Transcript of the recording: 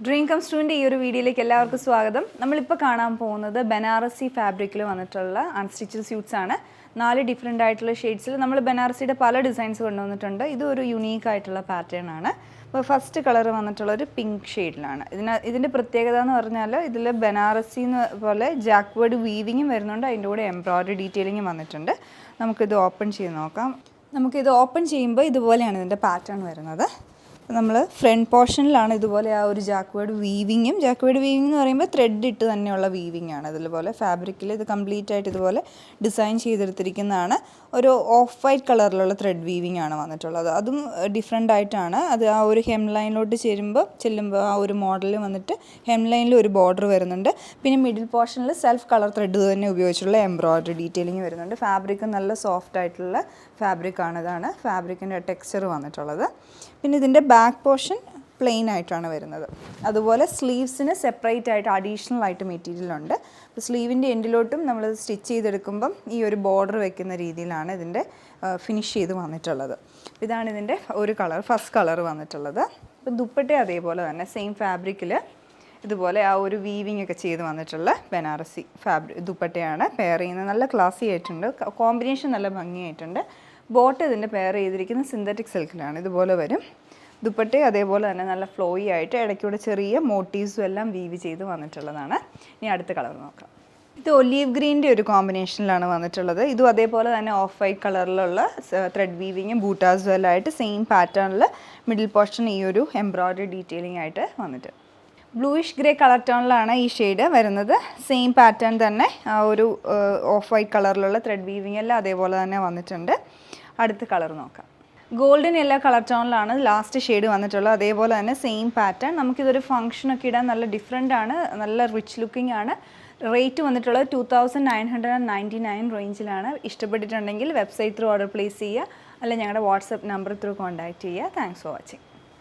Dream comes ടുവിൻ്റെ ഈ ഒരു വീഡിയോയിലേക്ക് എല്ലാവർക്കും സ്വാഗതം. നമ്മളിപ്പോൾ കാണാൻ പോകുന്നത് ബനാറസി ഫാബ്രിക്കിൽ വന്നിട്ടുള്ള അൺസ്റ്റിച്ചഡ് സ്യൂട്ട്സ് ആണ്. 4 ഡിഫറെൻ്റ് ആയിട്ടുള്ള ഷെയ്ഡ്സിൽ നമ്മൾ ബനാറസിയുടെ പല ഡിസൈൻസ് കൊണ്ടുവന്നിട്ടുണ്ട്. ഇതൊരു യുണീക്ക് ആയിട്ടുള്ള പാറ്റേൺ ആണ്. അപ്പോൾ ഫസ്റ്റ് കളർ വന്നിട്ടുള്ളൊരു പിങ്ക് ഷെയ്ഡിലാണ്. ഇതിൻ്റെ പ്രത്യേകത എന്ന് പറഞ്ഞാൽ ഇതിൽ ബനാറസി പോലെ ജാക്വേർഡ് വീവിങ്ങും വരുന്നുണ്ട്, അതിൻ്റെ കൂടെ എംബ്രോയ്ഡറി ഡീറ്റെയിലിങ്ങും വന്നിട്ടുണ്ട്. നമുക്കിത് ഓപ്പൺ ചെയ്ത് നോക്കാം. നമുക്കിത് ഓപ്പൺ ചെയ്യുമ്പോൾ ഇതുപോലെയാണ് ഇതിൻ്റെ പാറ്റേൺ വരുന്നത്. നമ്മൾ ഫ്രണ്ട് പോർഷനിലാണ് ഇതുപോലെ ആ ഒരു ജാക്വേർഡ് വീവിങ് എന്ന് പറയുമ്പോൾ ത്രെഡ് ഇട്ട് തന്നെയുള്ള വീവിങ് ആണ്. അതുപോലെ ഫാബ്രിക്കിൽ ഇത് കംപ്ലീറ്റ് ആയിട്ട് ഇതുപോലെ ഡിസൈൻ ചെയ്തെടുത്തിരിക്കുന്നതാണ്. ഒരു ഓഫ് വൈറ്റ് കളറിലുള്ള ത്രെഡ് വീവിങ് ആണ് വന്നിട്ടുള്ളത്. അതും ഡിഫറെൻ്റ് ആയിട്ടാണ്. അത് ആ ഒരു ഹെം ലൈനിലോട്ട് ചെല്ലുമ്പോൾ ആ ഒരു മോഡൽ വന്നിട്ട് ഹെം ലൈനിൽ ഒരു ബോർഡർ വരുന്നുണ്ട്. പിന്നെ മിഡിൽ പോർഷനിൽ സെൽഫ് കളർ ത്രെഡ് തന്നെ ഉപയോഗിച്ചുള്ള എംബ്രോയ്ഡറി ഡീറ്റെയിലിംഗ് വരുന്നുണ്ട്. ഫാബ്രിക് നല്ല സോഫ്റ്റ് ആയിട്ടുള്ള ഫാബ്രിക്കാണ്. ഇതാണ് ഫാബ്രിക്കിൻ്റെ ടെക്സ്ചർ വന്നിട്ടുള്ളത്. പിന്നെ ഇതിൻ്റെ ബാക്ക് പോർഷൻ പ്ലെയിൻ ആയിട്ടാണ് വരുന്നത്. അതുപോലെ സ്ലീവ്സിന് സെപ്പറേറ്റ് ആയിട്ട് അഡീഷണൽ ആയിട്ട് മെറ്റീരിയൽ ഉണ്ട്. അപ്പോൾ സ്ലീവിൻ്റെ എൻഡിലോട്ടും നമ്മൾ സ്റ്റിച്ച് ചെയ്തെടുക്കുമ്പം ഈ ഒരു ബോർഡർ വെക്കുന്ന രീതിയിലാണ് ഇതിൻ്റെ ഫിനിഷ് ചെയ്ത് വന്നിട്ടുള്ളത്. ഇതാണ് ഇതിൻ്റെ ഒരു കളർ, ഫസ്റ്റ് കളർ വന്നിട്ടുള്ളത്. അപ്പോൾ ദുപ്പട്ട അതേപോലെ തന്നെ സെയിം ഫാബ്രിക്കിൽ ഇതുപോലെ ആ ഒരു വീവിങ് ഒക്കെ ചെയ്ത് വന്നിട്ടുള്ള ബനാറസി ദുപ്പട്ടയാണ് പെയർ ചെയ്യുന്നത്. നല്ല ക്ലാസി ആയിട്ടുണ്ട്, കോമ്പിനേഷൻ നല്ല ഭംഗിയായിട്ടുണ്ട്. ബോട്ട് ഇതിൻ്റെ പെയർ ചെയ്തിരിക്കുന്ന സിന്തറ്റിക് സിൽക്കിലാണ്. ഇതുപോലെ വരും ദുപ്പട്ട. അതേപോലെ തന്നെ നല്ല ഫ്ലോയി ആയിട്ട് ഇടയ്ക്കൂടെ ചെറിയ മോട്ടീവ്സും എല്ലാം വീവ് ചെയ്ത് വന്നിട്ടുള്ളതാണ്. ഇനി അടുത്ത കളർ നോക്കാം. ഇത് ഒലീവ് ഗ്രീൻ്റെ ഒരു കോമ്പിനേഷനിലാണ് വന്നിട്ടുള്ളത്. ഇതും അതേപോലെ തന്നെ ഓഫ് വൈറ്റ് കളറിലുള്ള ത്രെഡ് വീവിങ്ങും ബൂട്ടാസും എല്ലാം ആയിട്ട് സെയിം പാറ്റേണിൽ മിഡിൽ പോർഷൻ ഈ ഒരു എംബ്രോയ്ഡറി ഡീറ്റെയിലിംഗ് ആയിട്ട് വന്നിട്ട് ബ്ലൂയിഷ് ഗ്രേ കളർ ടോണിലാണ് ഈ ഷെയ്ഡ് വരുന്നത്. സെയിം പാറ്റേൺ തന്നെ ആ ഒരു ഓഫ് വൈറ്റ് കളറിലുള്ള ത്രെഡ് വീവിങ് എല്ലാം അതേപോലെ തന്നെ വന്നിട്ടുണ്ട്. അടുത്ത കളർ നോക്കാം. ഗോൾഡൻ യെല്ലോ കളർ ടോണിലാണ് ലാസ്റ്റ് ഷെയ്ഡ് വന്നിട്ടുള്ളത്. അതേപോലെ തന്നെ സെയിം പാറ്റേൺ. നമുക്കിതൊരു ഫംഗ്ഷനൊക്കെ ഇടാൻ നല്ല ഡിഫറെൻ്റ് ആണ്, നല്ല റിച്ച് ലുക്കിംഗ് ആണ്. റേറ്റ് വന്നിട്ടുള്ളത് 2999 റേഞ്ചിലാണ്. ഇഷ്ടപ്പെട്ടിട്ടുണ്ടെങ്കിൽ വെബ്സൈറ്റ് ത്രൂ ഓർഡർ പ്ലേസ് ചെയ്യുക, അല്ലെങ്കിൽ ഞങ്ങളുടെ വാട്സപ്പ് നമ്പർ ത്രൂ കോൺടാക്റ്റ് ചെയ്യുക. Thanks for watching.